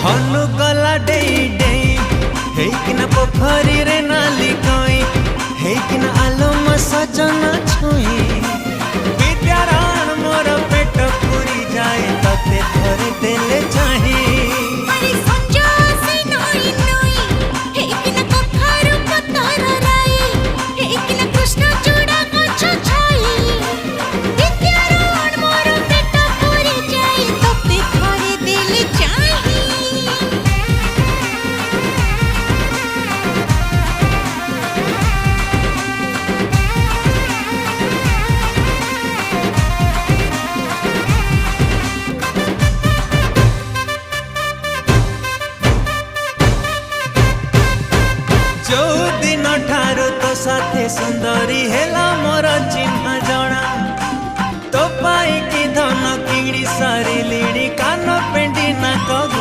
हनु गला डेई डेई हेकिना पोखरी रे नाली कई हेकिना आलम सजना छुई विद्याराण मोर पेट पूरी जाए तते थरे देले चाही जो दिन ठारू तो साथे सुंदरी हेला मोर चिन्ह